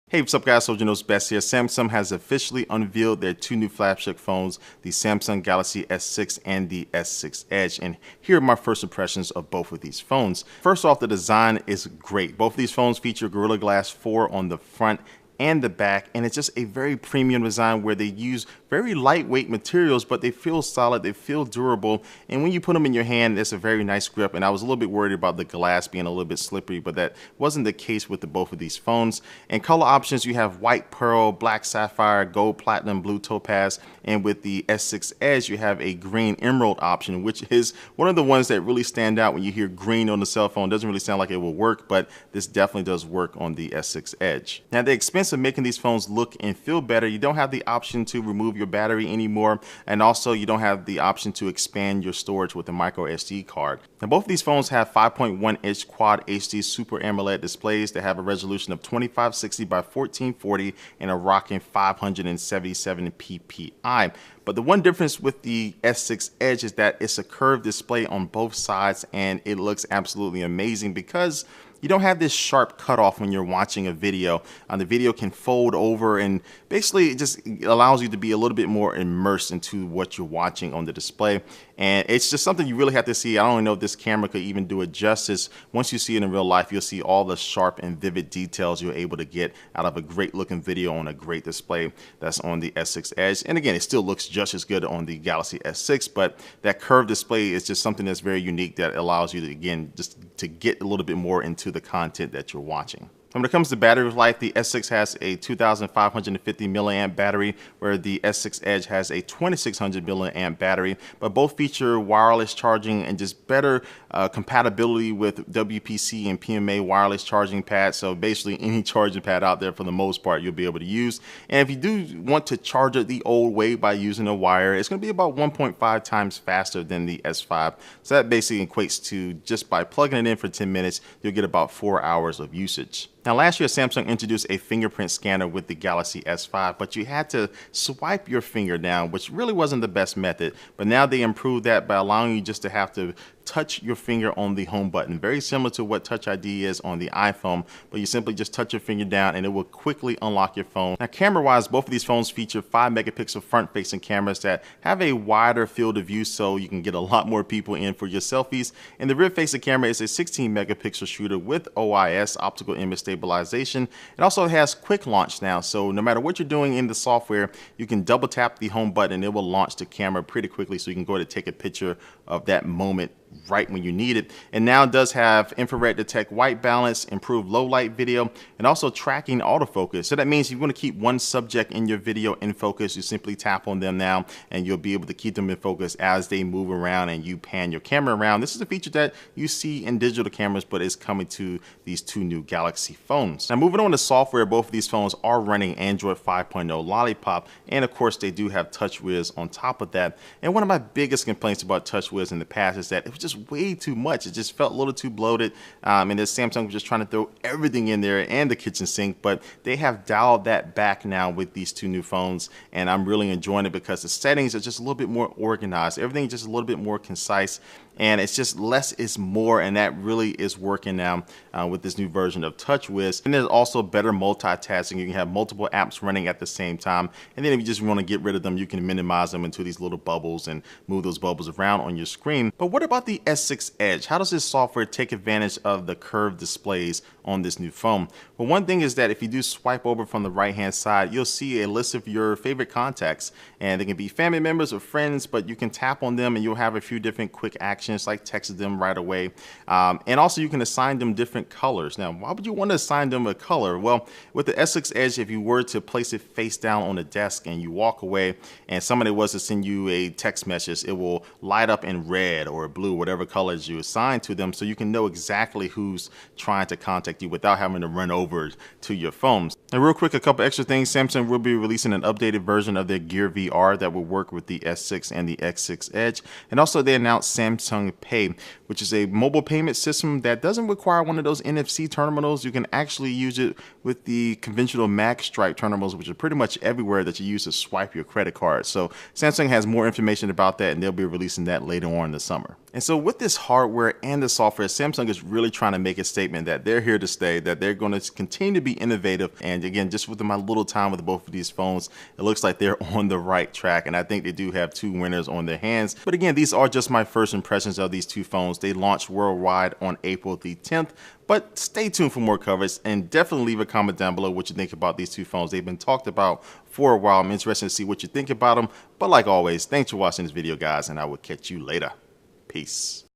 Hey, what's up guys, Soldier Knows Best here. Samsung has officially unveiled their two new flagship phones, the Samsung Galaxy S6 and the S6 Edge. And here are my first impressions of both of these phones. First off, the design is great. Both of these phones feature Gorilla Glass 4 on the front and the back, and it's just a very premium design where they use very lightweight materials, but they feel solid, they feel durable, and when you put them in your hand, it's a very nice grip. And I was a little bit worried about the glass being a little bit slippery, but that wasn't the case with both of these phones. And color options, you have white pearl, black sapphire, gold platinum, blue topaz, and with the S6 Edge, you have a green emerald option, which is one of the ones that really stand out when you hear green on the cell phone. It doesn't really sound like it will work, but this definitely does work on the S6 Edge. Now, the expense of making these phones look and feel better, you don't have the option to remove your battery anymore, and also you don't have the option to expand your storage with a micro SD card. Now, both of these phones have 5.1-inch Quad HD Super AMOLED displays that have a resolution of 2560 by 1440 and a rocking 577 ppi. But the one difference with the S6 Edge is that it's a curved display on both sides, and it looks absolutely amazing because you don't have this sharp cutoff when you're watching a video. The video can fold over, and basically it just allows you to be a little bit more immersed into what you're watching on the display. And it's just something you really have to see. I don't know if this camera could even do it justice. Once you see it in real life, you'll see all the sharp and vivid details you're able to get out of a great looking video on a great display that's on the S6 Edge. And again, it still looks just as good on the Galaxy S6, but that curved display is just something that's very unique that allows you to, again, just to get a little bit more into the content that you're watching. When it comes to battery life, the S6 has a 2,550 milliamp battery, where the S6 Edge has a 2,600 milliamp battery, but both feature wireless charging and just better compatibility with WPC and PMA wireless charging pads. So basically any charging pad out there for the most part you'll be able to use. And if you do want to charge it the old way by using a wire, it's going to be about 1.5 times faster than the S5. So that basically equates to, just by plugging it in for 10 minutes, you'll get about 4 hours of usage. Now, last year, Samsung introduced a fingerprint scanner with the Galaxy S5, but you had to swipe your finger down, which really wasn't the best method. But now they improved that by allowing you just to have to touch your finger on the home button, very similar to what Touch ID is on the iPhone, but you simply just touch your finger down and it will quickly unlock your phone. Now, camera-wise, both of these phones feature 5-megapixel front-facing cameras that have a wider field of view, so you can get a lot more people in for your selfies. And the rear-facing camera is a 16-megapixel shooter with OIS, optical image stabilization. It also has quick launch now, so no matter what you're doing in the software, you can double tap the home button and it will launch the camera pretty quickly, so you can go ahead and take a picture of that moment right when you need it. And now it does have infrared detect white balance, improved low light video, and also tracking autofocus. So that means if you want to keep one subject in your video in focus, you simply tap on them now and you'll be able to keep them in focus as they move around and you pan your camera around. This is a feature that you see in digital cameras, but it's coming to these two new Galaxy phones. Now, moving on to software, both of these phones are running Android 5.0 Lollipop, and of course they do have TouchWiz on top of that. And one of my biggest complaints about TouchWiz in the past is that it was just way too much. It just felt a little too bloated, and this Samsung was just trying to throw everything in there and the kitchen sink, but they have dialed that back now with these two new phones, and I'm really enjoying it because the settings are just a little bit more organized. Everything is just a little bit more concise, and it's just less is more, and that really is working now with this new version of TouchWiz. And there's also better multitasking. You can have multiple apps running at the same time, and then if you just want to get rid of them, you can minimize them into these little bubbles and move those bubbles around on your screen. But what about the S6 Edge? How does this software take advantage of the curved displays on this new phone? Well, one thing is that if you do swipe over from the right hand side, you'll see a list of your favorite contacts, and they can be family members or friends, but you can tap on them and you'll have a few different quick actions like text them right away, and also you can assign them different colors. Now, why would you want to assign them a color? Well, with the S6 Edge, if you were to place it face down on the desk and you walk away and somebody was to send you a text message, it will light up in red or blue, whatever colors you assign to them, so you can know exactly who's trying to contact you without having to run over to your phones. And real quick, a couple extra things. Samsung will be releasing an updated version of their Gear VR that will work with the S6 and the S6 Edge. And also they announced Samsung Pay, which is a mobile payment system that doesn't require one of those NFC terminals. You can actually use it with the conventional magstripe terminals, which are pretty much everywhere that you use to swipe your credit card. So Samsung has more information about that, and they'll be releasing that later on in the summer. And so with this hardware and the software, Samsung is really trying to make a statement that they're here to stay, that they're going to continue to be innovative. And again, just with my little time with both of these phones, it looks like they're on the right track. And I think they do have two winners on their hands. But again, these are just my first impressions of these two phones. They launched worldwide on April the 10th. But stay tuned for more coverage, and definitely leave a comment down below what you think about these two phones. They've been talked about for a while. I'm interested to see what you think about them. But like always, thanks for watching this video, guys, and I will catch you later. Peace.